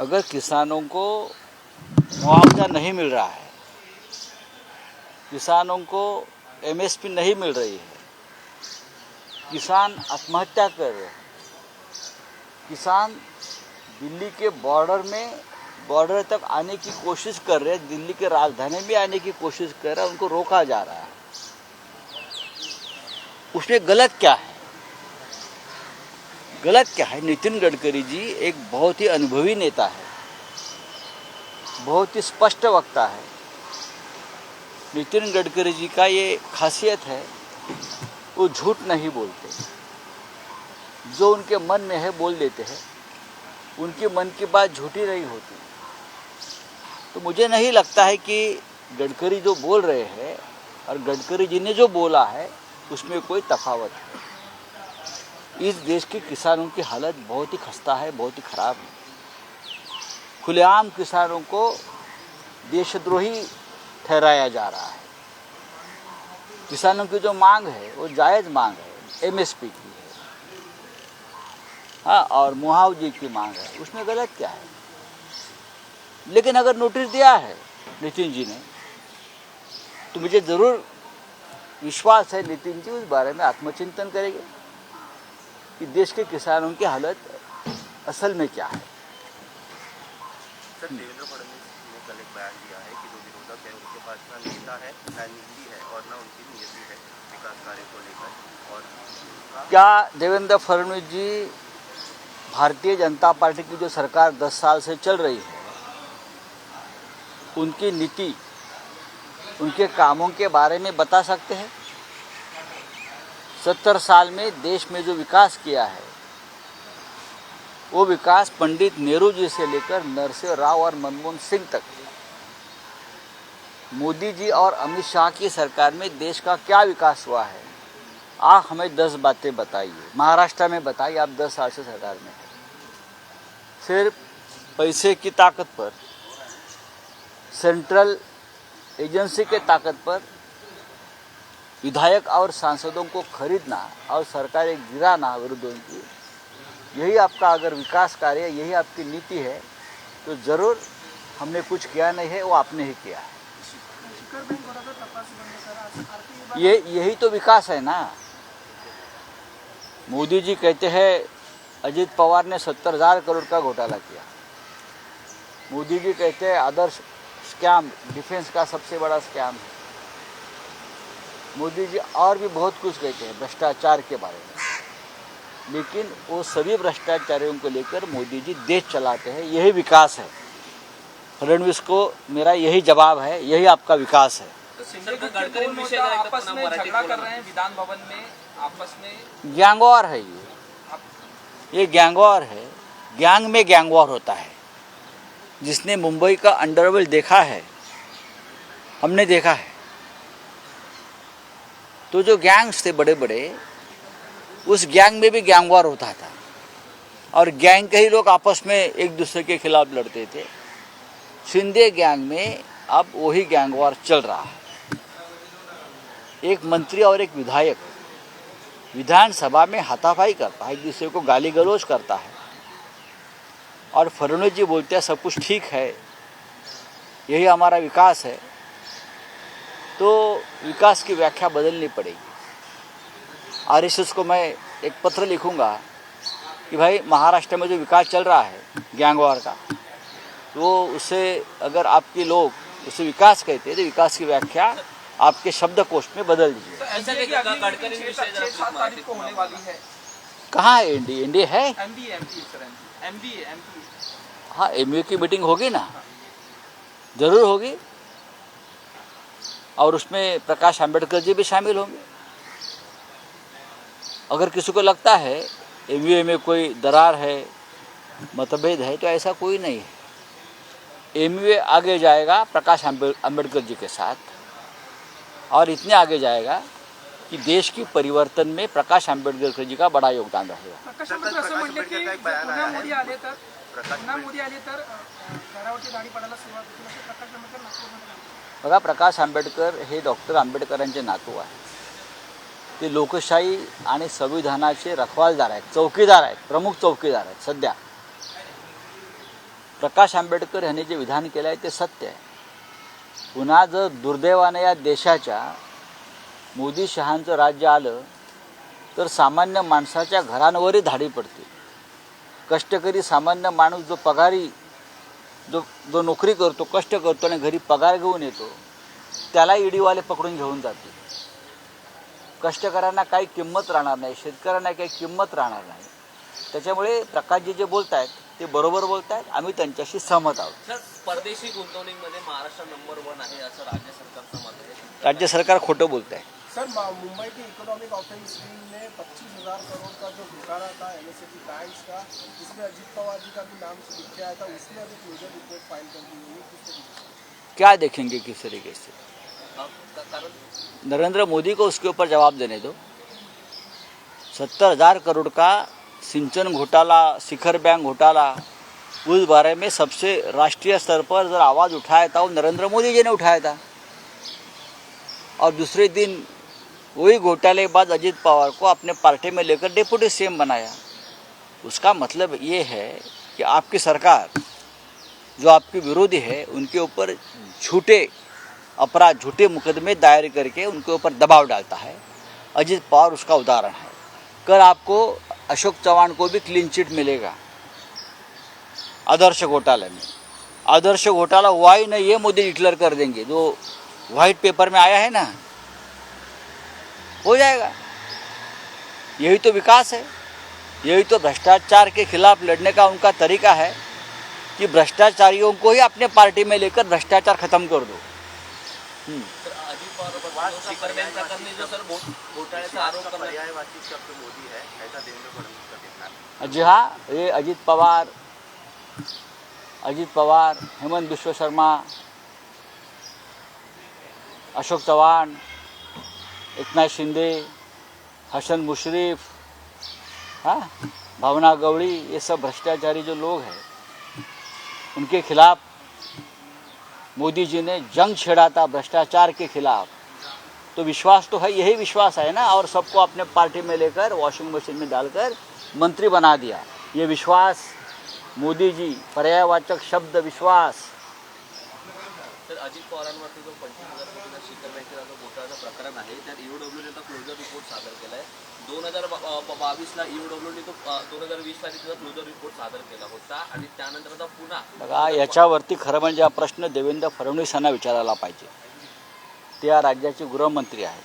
अगर किसानों को मुआवजा नहीं मिल रहा है, किसानों को एमएसपी नहीं मिल रही है, किसान आत्महत्या कर रहे हैं, किसान दिल्ली के बॉर्डर तक आने की कोशिश कर रहे हैं, दिल्ली के राजधानी में आने की कोशिश कर रहे हैं, उनको रोका जा रहा है। उसमें गलत क्या है? गलत क्या है? नितिन गडकरी जी एक बहुत ही अनुभवी नेता है, बहुत ही स्पष्ट वक्ता है। नितिन गडकरी जी का ये खासियत है, वो झूठ नहीं बोलते, जो उनके मन में है बोल देते हैं, उनके मन की बात झूठी नहीं होती। तो मुझे नहीं लगता है कि गडकरी जो बोल रहे हैं और गडकरी जी ने जो बोला है उसमें कोई तफावत है। इस देश के किसानों की हालत बहुत ही खस्ता है, बहुत ही खराब है। खुलेआम किसानों को देशद्रोही ठहराया जा रहा है। किसानों की जो मांग है वो जायज़ मांग है, एमएसपी की है, हाँ, और मुआवजे की मांग है, उसमें गलत क्या है? लेकिन अगर नोटिस दिया है नितिन जी ने, तो मुझे ज़रूर विश्वास है नितिन जी उस बारे में आत्मचिंतन करेंगे कि देश के किसानों की हालत असल में क्या है। सर, देवेंद्र फडणवीस ने कल एक बयान दिया है कि जो विरोधक है उनके पास ना नेता है, ना नीति है और ना उनकी नियति है विकास कार्य को लेकर। और क्या देवेंद्र फडणवीस जी, भारतीय जनता पार्टी की जो सरकार 10 साल से चल रही है, उनकी नीति, उनके कामों के बारे में बता सकते हैं? 70 साल में देश में जो विकास किया है, वो विकास पंडित नेहरू जी से लेकर नरसिंह राव और मनमोहन सिंह तक, मोदी जी और अमित शाह की सरकार में देश का क्या विकास हुआ है? आप हमें 10 बातें बताइए। महाराष्ट्र में बताइए, आप 10 साल से सरकार में हैं। सिर्फ पैसे की ताकत पर, सेंट्रल एजेंसी के ताकत पर विधायक और सांसदों को खरीदना और सरकारें गिराना विरोधियों की, यही आपका अगर विकास कार्य, यही आपकी नीति है, तो ज़रूर हमने कुछ किया नहीं है, वो आपने ही किया है। यही तो विकास है ना। मोदी जी कहते हैं अजित पवार ने 70,000 करोड़ का घोटाला किया। मोदी जी कहते हैं आदर्श स्कैम, डिफेंस का सबसे बड़ा स्कैम है। मोदी जी और भी बहुत कुछ कहते हैं भ्रष्टाचार के बारे में, लेकिन वो सभी भ्रष्टाचारियों को लेकर मोदी जी देश चलाते हैं। यही विकास है। फडणवीस को मेरा यही जवाब है, यही आपका विकास है। आपस में झगड़ा कर रहे हैं विधान भवन में, आपस में गैंगवॉर है ये गैंगवॉर है। गैंग में गैंगवॉर होता है। जिसने मुंबई का अंडरवर्ल्ड देखा है, हमने देखा है, तो जो गैंग्स थे बड़े बड़े, उस गैंग में भी गैंगवॉर होता था और गैंग के ही लोग आपस में एक दूसरे के खिलाफ लड़ते थे। शिंदे गैंग में अब वही गैंगवॉर चल रहा है। एक मंत्री और एक विधायक विधानसभा में हाथापाई करता है, एक दूसरे को गाली गलौज करता है, और फडणवीस जी बोलते हैं सब कुछ ठीक है, यही हमारा विकास है। तो विकास की व्याख्या बदलनी पड़ेगी। आरएसएस को मैं एक पत्र लिखूंगा कि भाई महाराष्ट्र में जो विकास चल रहा है गैंगवॉर का, तो उससे अगर आपके लोग उसे विकास कहते हैं, तो विकास की व्याख्या आपके शब्दकोश में बदल दीजिए। कहाँ है एनडीए? एनडीए है, हाँ, एमयू की मीटिंग होगी ना, जरूर होगी, और उसमें प्रकाश आंबेडकर जी भी शामिल होंगे। अगर किसी को लगता है एमयू में कोई दरार है, मतभेद है, तो ऐसा कोई नहीं है। एमयू आगे जाएगा प्रकाश आंबेडकर जी के साथ, और इतने आगे जाएगा कि देश की परिवर्तन में प्रकाश आंबेडकर जी का बड़ा योगदान रहेगा। बघा, प्रकाश आंबेडकर हे डॉक्टर आंबेडकरांचे नातू आहे। ते लोकशाही आणि संविधानाचे रखवालदार आहेत, चौकीदार आहेत, प्रमुख चौकीदार आहेत सध्या। प्रकाश आंबेडकर यांनी जे विधान केलं आहे ते सत्य आहे. पुन्हा जर दुर्दैवाने या देशाच्या मोदी शहांचं राज्य आलं तर सामान्य माणसाच्या घरांवरही धाडी पडते. कष्टकरी सामान्य माणूस जो पगारी जो नोकरी करतो, कष्ट करतो आणि घरी पगार घेऊन येतो, त्याला ईडीवाले पकडून घेऊन जातील. कष्टकऱ्यांना काही किंमत राहणार नाही, शेतकऱ्यांना काही किंमत राहणार नाही. त्याच्यामुळे प्रकाशजी जे बोलत आहेत ते बरोबर बोलत आहेत. आम्ही त्यांच्याशी सहमत आहोत. सर, परदेशी गुंतवणुकीमध्ये महाराष्ट्र नंबर 1 आहे असं राज्य सरकारचं मत आहे. राज्य सरकार खोटं बोलत आहे. सर, मुंबई की इकोनॉमिक ऑफेंस विंग ने 25,000 करोड़ का जो घोटाला था एनएसएटी बैंक्स का, जिसमें अजीत पवार जी का भी नाम लिखा आया था, उसने अभी क्लोजर रिपोर्ट फाइल कर दी है. किस तरीके से क्या देखेंगे किस तरीके से? कारण नरेंद्र मोदी को उसके ऊपर जवाब देने दो. 70,000 करोड़ का सिंचन घोटाला, शिखर बैंक घोटाला, उस बारे में सबसे राष्ट्रीय स्तर पर जर आवाज़ उठाया था वो नरेंद्र मोदी जी ने उठाया था. और दूसरे दिन वही घोटालेबाज अजीत पवार को अपने पार्टी में लेकर डिप्टी सीएम बनाया. उसका मतलब ये है कि आपकी सरकार जो आपके विरोधी है उनके ऊपर झूठे अपराध, झूठे मुकदमे दायर करके उनके ऊपर दबाव डालता है. अजीत पवार उसका उदाहरण है. कल आपको अशोक चव्हाण को भी क्लीन चिट मिलेगा आदर्श घोटाले में. आदर्श घोटाला हुआ ही नहीं, ये मोदी डिक्लेयर कर देंगे. जो वाइट पेपर में आया है ना, हो जाएगा. यही तो विकास है, यही तो भ्रष्टाचार के खिलाफ लड़ने का उनका तरीका है कि भ्रष्टाचारियों को ही अपने पार्टी में लेकर भ्रष्टाचार खत्म कर दो. सर, अजित पवार शिखर बैंक प्रकरणी जो सर घोटाळ्याचा आरोप करण्यात पर्यायवाची शब्द मोदी है, ऐसा देवेंद्र फडणवीस का कहना है. जी हाँ, ये अजीत पवार, हेमंत बिश्व शर्मा, अशोक चव्हाण, एकनाथ शिंदे, हसन मुशरीफ, हाँ, भावना गवड़ी, ये सब भ्रष्टाचारी जो लोग हैं उनके खिलाफ मोदी जी ने जंग छेड़ा था भ्रष्टाचार के खिलाफ. तो विश्वास तो है, यही विश्वास है ना. और सबको अपने पार्टी में लेकर वॉशिंग मशीन में डालकर मंत्री बना दिया. ये विश्वास मोदी जी, पर्यायवाचक शब्द विश्वास. तर अजित पवारांवरती जो 25,000 कोटीचा शिखर बँकेचा जो घोटाळ्याचं प्रकरण आहे त्यात ईओडब्ल्यूने तो क्लोजर रिपोर्ट सादर केला आहे. 2022ला ईओडब्ल्यूने तो 2020ला तिचा क्लोजर रिपोर्ट सादर केला होता आणि त्यानंतर आता पुन्हा बघा, याच्यावरती खरं म्हणजे हा प्रश्न देवेंद्र फडणवीस यांना विचारायला पाहिजे. ते या राज्याचे गृहमंत्री आहेत.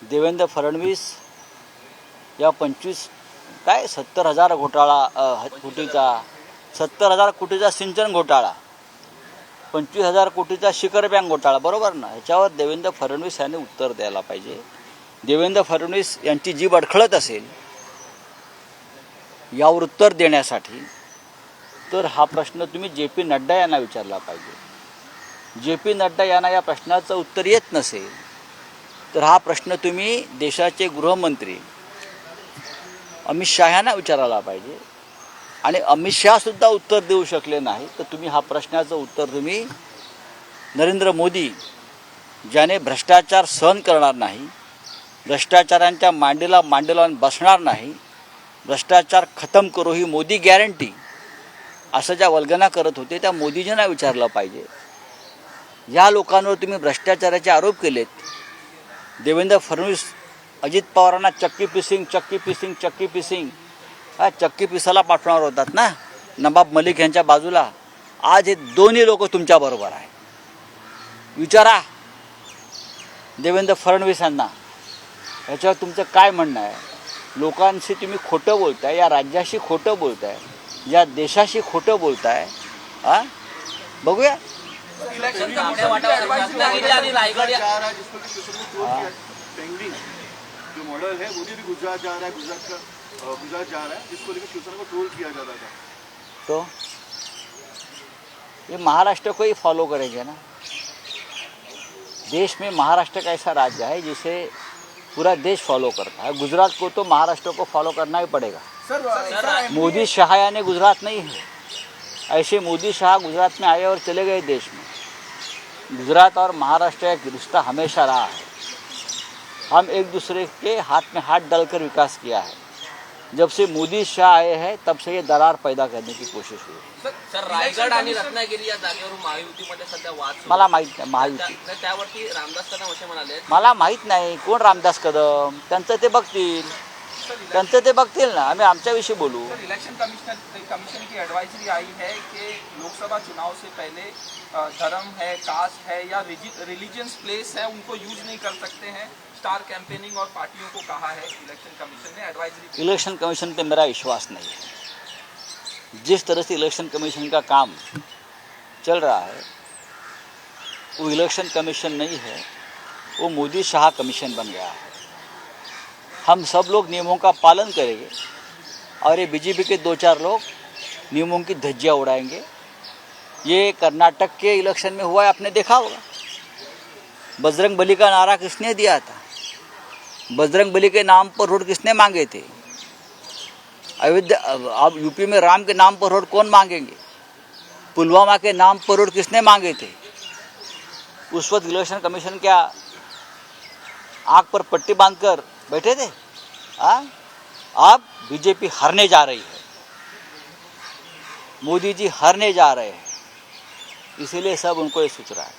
देवेंद्र फडणवीस या 70,000 कोटीचा 70,000 कोटीचा सिंचन घोटाळा, 25,000 कोटीचा शिखर बँक घोटाळा, बरोबर ना. ह्याच्यावर देवेंद्र फडणवीस यांनी उत्तर द्यायला पाहिजे. देवेंद्र फडणवीस यांची जीभ अडखळत असेल यावर उत्तर देण्यासाठी तर हा प्रश्न तुम्ही जे.पी. नड्डा यांना विचारला पाहिजे. जे.पी. नड्डा यांना या प्रश्नाचं उत्तर येत नसेल तर हा प्रश्न तुम्ही देशाचे गृहमंत्री अमित शहा यांना विचारायला पाहिजे. आणि अमित शहासुद्धा उत्तर देऊ शकले नाही तर तुम्ही हा प्रश्नाचं उत्तर तुम्ही नरेंद्र मोदी, ज्याने भ्रष्टाचार सहन करणार नाही, भ्रष्टाचारांच्या मांडीला लावून बसणार नाही, भ्रष्टाचार खतम करू ही मोदी गॅरंटी, असं ज्या वल्गना करत होते त्या मोदीजींना विचारलं पाहिजे. या लोकांवर तुम्ही भ्रष्टाचाराचे आरोप केलेत. देवेंद्र फडणवीस अजित पवारांना चक्की पिसिंग हा चक्की पिसाला पाठवणार होतात ना, नवाब मलिक यांच्या बाजूला. आज हे दोन्ही लोक तुमच्याबरोबर आहे. विचारा देवेंद्र फडणवीस यांना ह्याच्यावर तुमचं काय म्हणणं आहे. लोकांशी तुम्ही खोटं बोलताय, या राज्याशी खोटं बोलताय, या देशाशी खोटं बोलताय. हां, बघूया. इलेक्शन आपल्या वाटावर रत्नागिरी आणि रायगड या जो मॉडल है वो भी गुजरात जा रहा है, गुजरात जा रहा है, जिसको लेकर शिवसेना को ट्रोल किया जाता था. तो ये महाराष्ट्र को ही फॉलो करेंगे ना. देश में महाराष्ट्र का ऐसा राज्य है जिसे पूरा देश फॉलो करता है. गुजरात को तो महाराष्ट्र को फॉलो करना ही पड़ेगा. सर, मोदी शाह यानी गुजरात नहीं है. ऐसे मोदी शाह गुजरात में आए और चले गए देश में. गुजरात और महाराष्ट्र का रिश्ता हमेशा रहा है. हम एक दूसरे के हाथ में हाथ डालकर विकास किया है. जब से मोदी शाह आए हैं तब से ये दरार पैदा करने की कोशिश हुई। सर रायगड आणि रत्नागिरी या जागेवर महायुतीमध्ये सध्या वाद सुरू मला माहीत नाही महायुती, आहे. त्यावरती रामदास कदम असे म्हणाले मला माहीत नाही कोण रामदास कदम, त्यांचं ते बघतील ना, आम्ही आमच्याविषयी बोलू। सर इलेक्शन कमीशन की एडवाइजरी आई है कि लोकसभा चुनाव से पहले धर्म है, कास्ट है या रिलीजियस प्लेस है उनको यूज नहीं कर सकते हैं। स्टार कैंपेनिंग और पार्टियों को कहा है इलेक्शन कमीशन ने एडवाइजरी। इलेक्शन कमीशन पे मेरा विश्वास नहीं है। जिस तरह से इलेक्शन कमीशन का काम चल रहा है वो इलेक्शन कमीशन नहीं है, वो मोदी शाह कमीशन बन गया है। हम सब लोग नियमों का पालन करेंगे और ये बीजेपी के 2-4 लोग नियमों की धज्जियाँ उड़ाएंगे। ये कर्नाटक के इलेक्शन में हुआ है, आपने देखा होगा। बजरंग बली का नारा किसने दिया था? बजरंग बली के नाम पर रोड किसने मांगे थे? अयोध्या, अब यूपी में राम के नाम पर रोड कौन मांगेंगे? पुलवामा के नाम पर रोड किसने मांगे थे? उस वक्त इलेक्शन कमीशन क्या आँख पर पट्टी बांधकर बैठे थे? अब बीजेपी हारने जा रही है, मोदी जी हारने जा रहे हैं, इसीलिए सब उनको ये सोच रहा है।